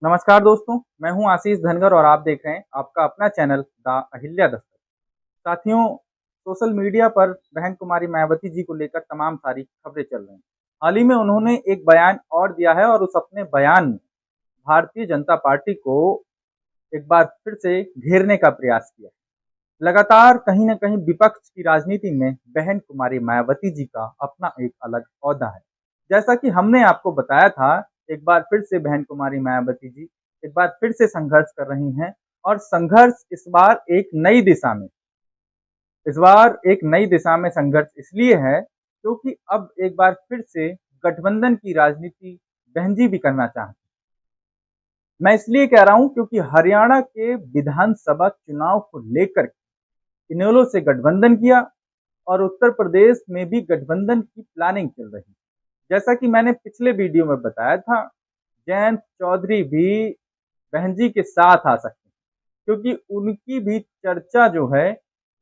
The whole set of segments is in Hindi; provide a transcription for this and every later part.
नमस्कार दोस्तों, मैं हूं आशीष धनगर और आप देख रहे हैं आपका अपना चैनल द अहिल्या दस्तक। साथियों, सोशल मीडिया पर बहन कुमारी मायावती जी को लेकर तमाम सारी खबरें चल रही हैं। हाल ही में उन्होंने एक बयान और दिया है और उस अपने बयान में भारतीय जनता पार्टी को एक बार फिर से घेरने का प्रयास किया। लगातार कहीं न कहीं विपक्ष की राजनीति में बहन कुमारी मायावती जी का अपना एक अलग ओहदा है। जैसा कि हमने आपको बताया था, एक बार फिर से बहन कुमारी मायावती जी एक बार फिर से संघर्ष कर रही हैं और संघर्ष इस बार एक नई दिशा में संघर्ष इसलिए है क्योंकि अब एक बार फिर से गठबंधन की राजनीति बहन जी भी करना चाहती हैं। मैं इसलिए कह रहा हूं क्योंकि हरियाणा के विधानसभा चुनाव को लेकर इनेलो से गठबंधन किया और उत्तर प्रदेश में भी गठबंधन की प्लानिंग चल रही है। जैसा कि मैंने पिछले वीडियो में बताया था, जयंत चौधरी भी बहन जी के साथ आ सकते हैं क्योंकि उनकी भी चर्चा जो है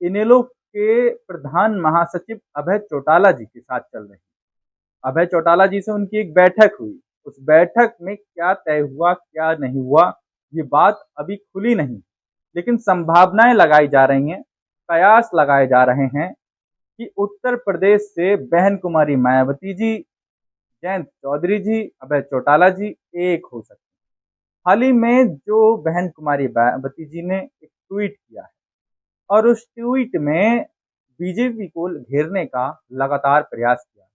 इनेलो के प्रधान महासचिव अभय चौटाला जी के साथ चल रही है। अभय चौटाला जी से उनकी एक बैठक हुई। उस बैठक में क्या तय हुआ, क्या नहीं हुआ, ये बात अभी खुली नहीं, लेकिन संभावनाएं लगाई जा रही हैं, कयास लगाए जा रहे हैं कि उत्तर प्रदेश से बहन कुमारी मायावती जी, जयंत चौधरी जी, अभय चौटाला जी एक हो सकते हैं। हाल ही में जो बहन कुमारी मायावती जी ने एक ट्वीट किया है और उस ट्वीट में बीजेपी को घेरने का लगातार प्रयास किया।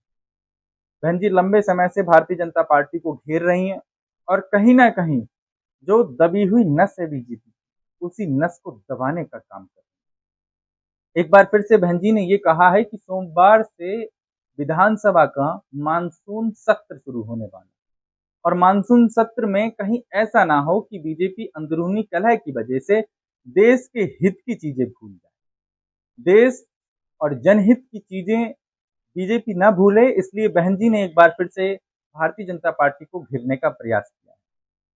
बहन जी लंबे समय से भारतीय जनता पार्टी को घेर रही हैं और कहीं ना कहीं जो दबी हुई नस है बीजेपी, उसी नस को दबाने का काम कर रही है। एक बार फिर से बहन जी ने ये कहा है कि सोमवार से विधानसभा का मानसून सत्र शुरू होने वाला है और मानसून सत्र में कहीं ऐसा ना हो कि बीजेपी अंदरूनी कलह की वजह से देश के हित की चीजें भूल जाए। देश और जनहित की चीजें बीजेपी न भूले, इसलिए बहन जी ने एक बार फिर से भारतीय जनता पार्टी को घेरने का प्रयास किया है।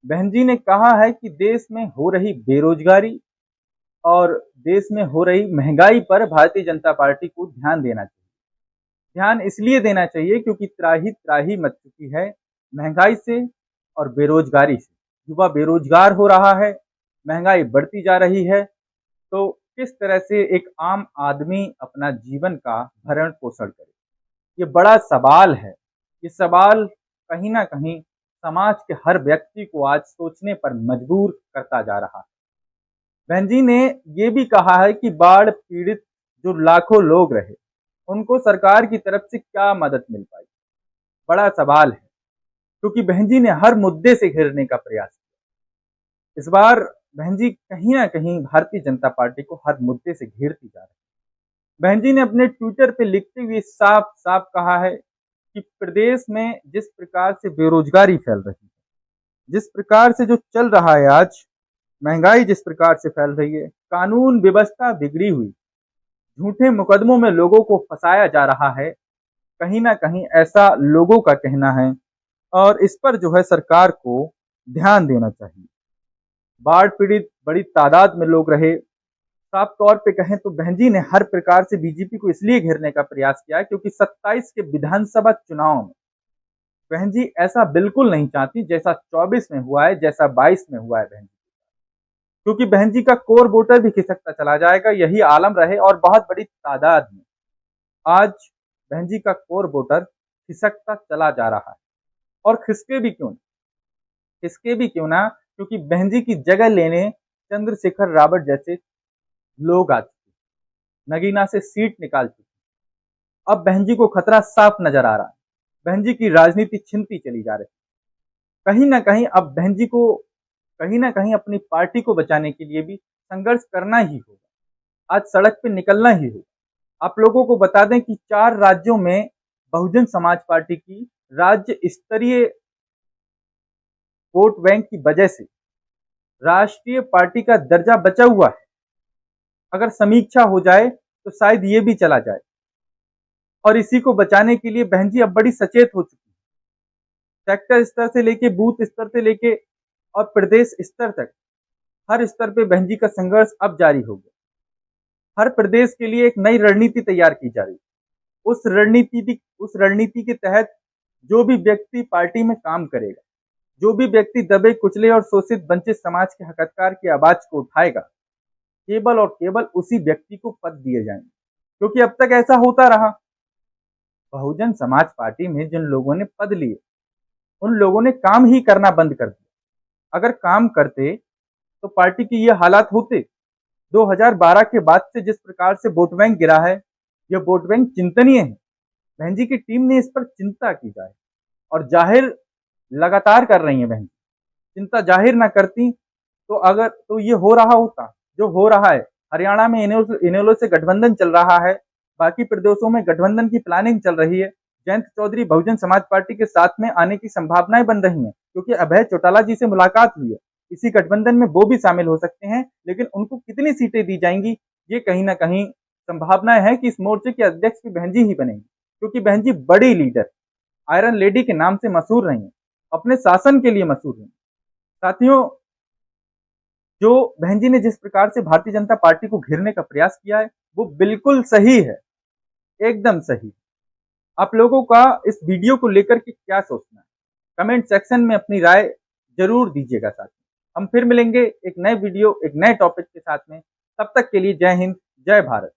बहन जी ने कहा है कि देश में हो रही बेरोजगारी और देश में हो रही महंगाई पर भारतीय जनता पार्टी को ध्यान देना चाहिए। ध्यान इसलिए देना चाहिए क्योंकि त्राही त्राही मच चुकी है महंगाई से और बेरोजगारी से। युवा बेरोजगार हो रहा है, महंगाई बढ़ती जा रही है, तो किस तरह से एक आम आदमी अपना जीवन का भरण पोषण करे, ये बड़ा सवाल है। ये सवाल कहीं ना कहीं समाज के हर व्यक्ति को आज सोचने पर मजबूर करता जा रहा है। बहन जी ने ये भी कहा है कि बाढ़ पीड़ित जो लाखों लोग रहे, उनको सरकार की तरफ से क्या मदद मिल पाई, बड़ा सवाल है क्योंकि बहन जी ने हर मुद्दे से घेरने का प्रयास किया। इस बार बहन जी कहीं ना कहीं भारतीय जनता पार्टी को हर मुद्दे से घेरती जा रही है। बहन जी ने अपने ट्विटर पे लिखते हुए साफ साफ कहा है कि प्रदेश में जिस प्रकार से बेरोजगारी फैल रही है, जिस प्रकार से जो चल रहा है आज, महंगाई जिस प्रकार से फैल रही है, कानून व्यवस्था बिगड़ी हुई, झूठे मुकदमों में लोगों को फंसाया जा रहा है, कहीं ना कहीं ऐसा लोगों का कहना है और इस पर जो है सरकार को ध्यान देना चाहिए। बाढ़ पीड़ित बड़ी तादाद में लोग रहे। साफ तौर पे कहें तो बहन जी ने हर प्रकार से बीजेपी को इसलिए घेरने का प्रयास किया है क्योंकि 27 के विधानसभा चुनाव में बहन जी ऐसा बिल्कुल नहीं चाहती जैसा 24 में हुआ है, जैसा 22 में हुआ है बहन जी, क्योंकि बहन जी का कोर वोटर भी खिसकता चला जाएगा, यही आलम रहे और बहुत बड़ी तादाद में आज बहन जी का कोर वोटर खिसकता चला जा रहा है। और खिसके भी क्यों ना, क्योंकि बहन जी की जगह लेने चंद्रशेखर रावत जैसे लोग आ चुके, नगीना से सीट निकाल चुके। अब बहन जी को खतरा साफ नजर आ रहा है, बहन जी की राजनीति छिनती चली जा रही है। कहीं ना कहीं अब बहन जी को कहीं ना कहीं अपनी पार्टी को बचाने के लिए भी संघर्ष करना ही होगा, आज सड़क पे निकलना ही होगा। आप लोगों को बता दें कि 4 राज्यों में बहुजन समाज पार्टी की राज्य स्तरीय वोट बैंक की वजह से राष्ट्रीय पार्टी का दर्जा बचा हुआ है। अगर समीक्षा हो जाए तो शायद ये भी चला जाए और इसी को बचाने के लिए बहन जी अब बड़ी सचेत हो चुकी है। सेक्टर स्तर से लेके बूथ स्तर से लेके और प्रदेश स्तर तक हर स्तर पे बहन जी का संघर्ष अब जारी हो गया। हर प्रदेश के लिए एक नई रणनीति तैयार की जा रही है। उस रणनीति के तहत जो भी व्यक्ति पार्टी में काम करेगा, जो भी व्यक्ति दबे कुचले और शोषित वंचित समाज के हकदार की आवाज को उठाएगा, केवल और केवल उसी व्यक्ति को पद दिए जाएंगे। क्योंकि अब तक ऐसा होता रहा, बहुजन समाज पार्टी में जिन लोगों ने पद लिए उन लोगों ने काम ही करना बंद कर दिया। अगर काम करते तो पार्टी की ये हालात होते। 2012 के बाद से जिस प्रकार से वोट बैंक गिरा है, यह वोट बैंक चिंतनीय है। बहन जी की टीम ने इस पर चिंता की जाए और जाहिर लगातार कर रही है। बहन चिंता जाहिर ना करती तो ये हो रहा होता जो हो रहा है। हरियाणा में इनेलो से गठबंधन चल रहा है, बाकी प्रदेशों में गठबंधन की प्लानिंग चल रही है। जयंत चौधरी बहुजन समाज पार्टी के साथ में आने की संभावनाएं बन रही हैं, क्योंकि अभय चौटाला जी से मुलाकात हुई है। इसी गठबंधन में वो भी शामिल हो सकते हैं, लेकिन उनको कितनी सीटें दी जाएंगी, ये कहीं ना कहीं संभावनाएं है कि इस मोर्चे के अध्यक्ष भी बहन जी ही बनेंगी, क्योंकि बहन जी बड़ी लीडर, आयरन लेडी के नाम से मशहूर रही है, अपने शासन के लिए मशहूर रही। साथियों, जो बहन जी ने जिस प्रकार से भारतीय जनता पार्टी को घेरने का प्रयास किया है, वो बिल्कुल सही है, एकदम सही। आप लोगों का इस वीडियो को लेकर के क्या सोचना है, कमेंट सेक्शन में अपनी राय जरूर दीजिएगा। साथ हम फिर मिलेंगे एक नए वीडियो, एक नए टॉपिक के साथ में। तब तक के लिए जय हिंद, जय भारत।